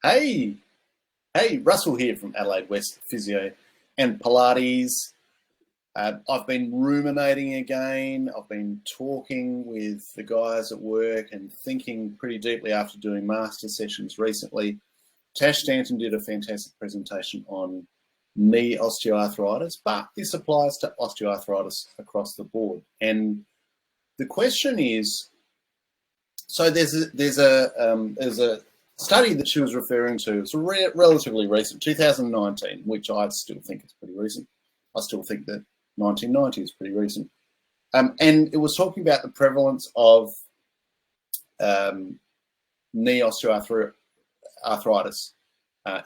Hey, Russell here from Adelaide West Physio and Pilates. I've been ruminating again. I've been talking with the guys at work and thinking pretty deeply after doing master sessions recently. Tash Stanton did a fantastic presentation on knee osteoarthritis, but this applies to osteoarthritis across the board. And the question is, so there's a study that she was referring to. It's relatively recent, 2019, which I still think is pretty recent. I still think that 1990 is pretty recent. And it was talking about the prevalence of knee osteoarthritis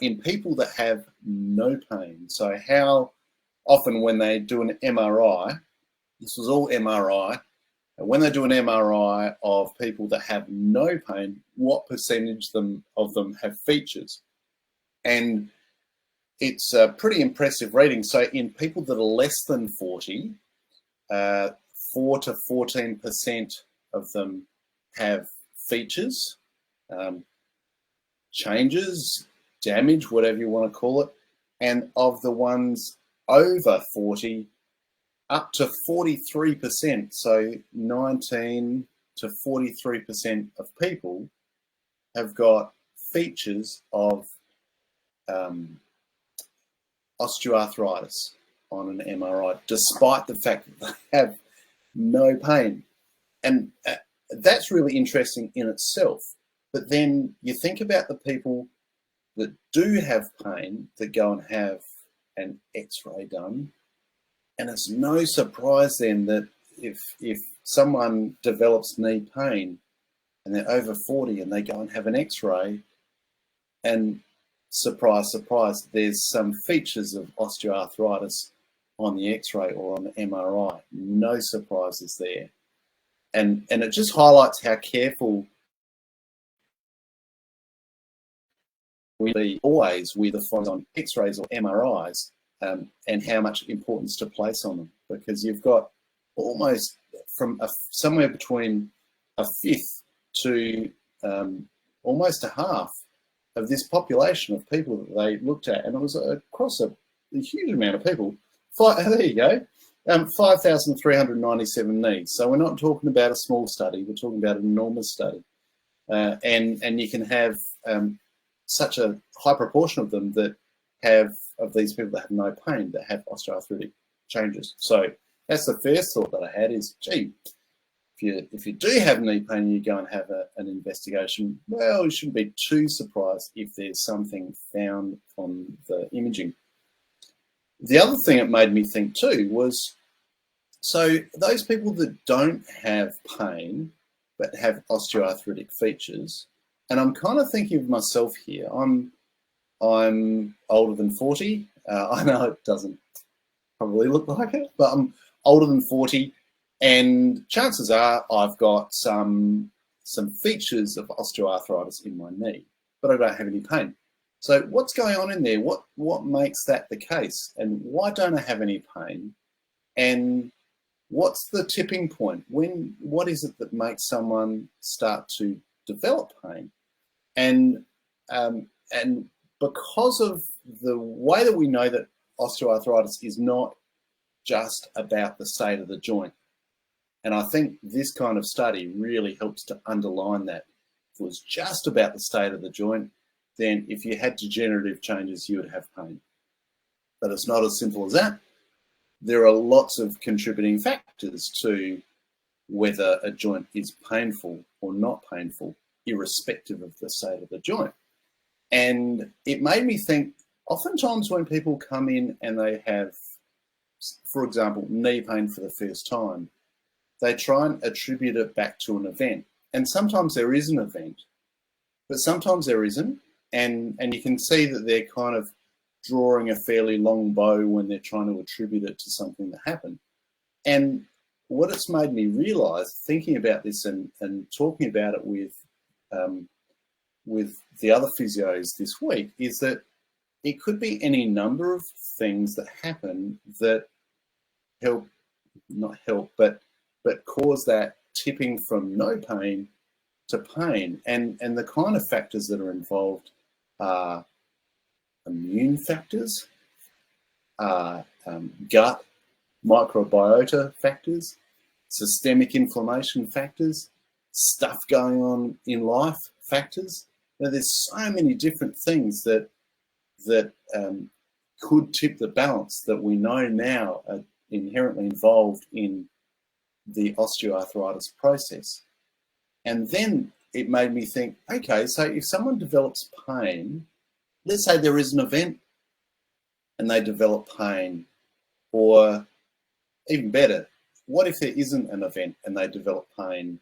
in people that have no pain. So how often when they do an MRI, this was all MRI, when they do an MRI of people that have no pain, what percentage of them have features? And it's a pretty impressive reading. So in people that are less than 40, 4 to 14% of them have features, changes, damage, whatever you want to call it. And of the ones over 40, up to 43%, so 19 to 43% of people have got features of osteoarthritis on an MRI, despite the fact that they have no pain. And that's really interesting in itself. But then you think about the people that do have pain that go and have an X-ray done. And it's no surprise then that if someone develops knee pain and they're over 40 and they go and have an X-ray, and surprise, surprise, there's some features of osteoarthritis on the X-ray or on the MRI. No surprises there. And it just highlights how careful we be always with the findings on X-rays or MRIs. And how much importance to place on them, because you've got almost from somewhere between a fifth to almost a half of this population of people that they looked at, and it was across a huge amount of people. There you go, 5,397 knees. So we're not talking about a small study; we're talking about an enormous study, and you can have such a high proportion of them that have of these people that have no pain, that have osteoarthritic changes. So that's the first thought that I had is, gee, if you do have knee pain and you go and have an investigation, well, you shouldn't be too surprised if there's something found on the imaging. The other thing it made me think too was, so those people that don't have pain but have osteoarthritic features, and I'm kind of thinking of myself here, I'm older than 40. I know it doesn't probably look like it, but I'm older than 40, and chances are I've got some features of osteoarthritis in my knee, but I don't have any pain. So what's going on in there? What makes that the case? And why don't I have any pain? And what's the tipping point? What is it that makes someone start to develop pain? And because of the way that we know that osteoarthritis is not just about the state of the joint. And I think this kind of study really helps to underline that. If it was just about the state of the joint, then if you had degenerative changes, you would have pain. But it's not as simple as that. There are lots of contributing factors to whether a joint is painful or not painful, irrespective of the state of the joint. And it made me think, oftentimes when people come in and they have, for example, knee pain for the first time, they try and attribute it back to an event. And sometimes there is an event, but sometimes there isn't. And you can see that they're kind of drawing a fairly long bow when they're trying to attribute it to something that happened. And what it's made me realize, thinking about this and talking about it with the other physios this week, is that it could be any number of things that happen that but cause that tipping from no pain to pain. And the kind of factors that are involved are immune factors, are gut microbiota factors, systemic inflammation factors, stuff going on in life factors. Now, there's so many different things that could tip the balance that we know now are inherently involved in the osteoarthritis process. And then it made me think, okay, so if someone develops pain, let's say there is an event and they develop pain, or even better, what if there isn't an event and they develop pain?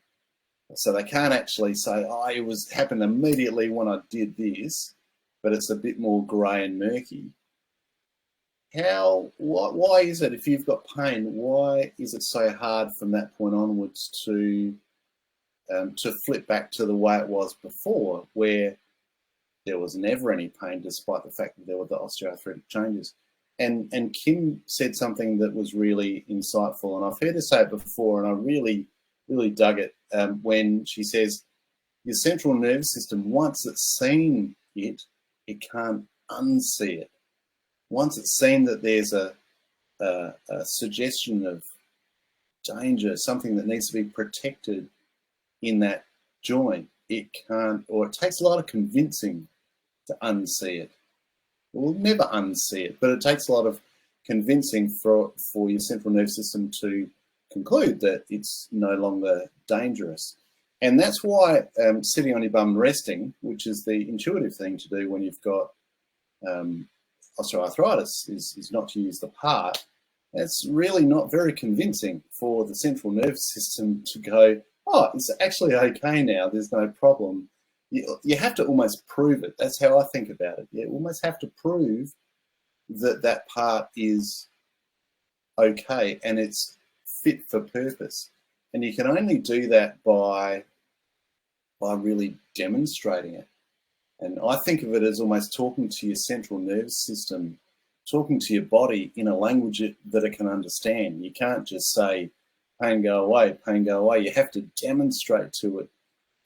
So they can't actually say, oh, it happened immediately when I did this, but it's a bit more grey and murky. Why is it, if you've got pain, why is it so hard from that point onwards to flip back to the way it was before, where there was never any pain despite the fact that there were the osteoarthritic changes? And Kim said something that was really insightful, and I've heard her say it before, and I really, really dug it when she says, your central nervous system, once it's seen it, it can't unsee it. Once it's seen that there's a suggestion of danger, something that needs to be protected in that joint, it can't, or it takes a lot of convincing to unsee it. We'll never unsee it, but it takes a lot of convincing for your central nervous system to conclude that it's no longer dangerous. And that's why sitting on your bum and resting, which is the intuitive thing to do when you've got osteoarthritis, is not to use the part. It's really not very convincing for the central nervous system to go, oh, it's actually okay now, there's no problem. You have to almost prove it. That's how I think about it. You almost have to prove that that part is okay and it's fit for purpose. And you can only do that by really demonstrating it. And I think of it as almost talking to your central nervous system, talking to your body in a language that it can understand. You can't just say, pain go away, pain go away. You have to demonstrate to it.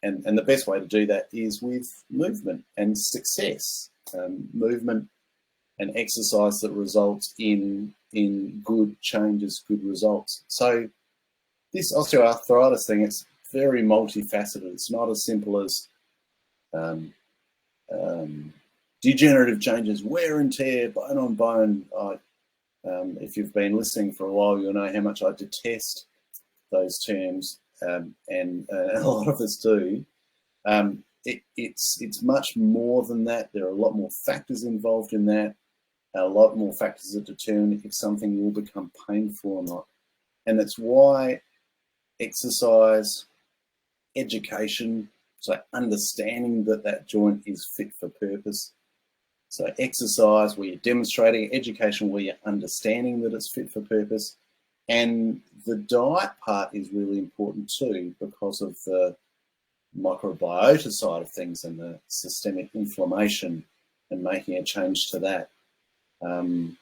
And the best way to do that is with movement and success. Movement and exercise that results in good changes, good results. So this osteoarthritis thing, it's very multifaceted. It's not as simple as degenerative changes, wear and tear, bone on bone. If you've been listening for a while, you'll know how much I detest those terms, and a lot of us do. It's much more than that. There are a lot more factors involved in that, a lot more factors that determine if something will become painful or not. And that's why exercise, education, so understanding that that joint is fit for purpose. So exercise where you're demonstrating, education where you're understanding that it's fit for purpose. And the diet part is really important too, because of the microbiota side of things and the systemic inflammation and making a change to that.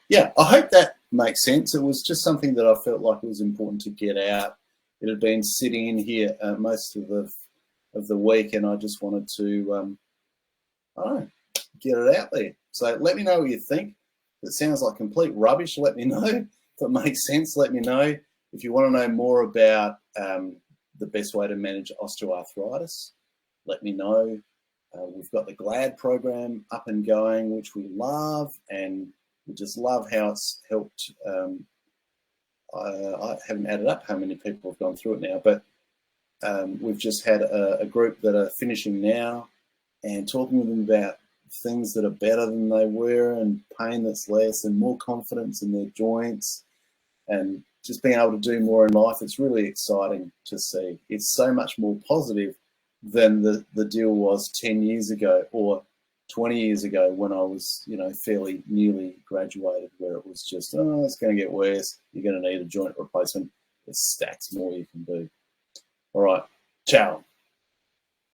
Yeah, I hope that makes sense. It was just something that I felt like it was important to get out. It had been sitting in here most of the week, and I just wanted to, I don't know, get it out there. So let me know what you think. If it sounds like complete rubbish, let me know. If it makes sense, let me know. If you want to know more about the best way to manage osteoarthritis, let me know. We've got the GLAD program up and going, which we love, and we just love how it's helped. I haven't added up how many people have gone through it now, but we've just had a group that are finishing now and talking with them about things that are better than they were, and pain that's less, and more confidence in their joints, and just being able to do more in life. It's really exciting to see. It's so much more positive than the deal was 10 years ago or 20 years ago when I was, fairly newly graduated, where it was just, oh, it's going to get worse. You're going to need a joint replacement. There's stacks more you can do. All right. Ciao.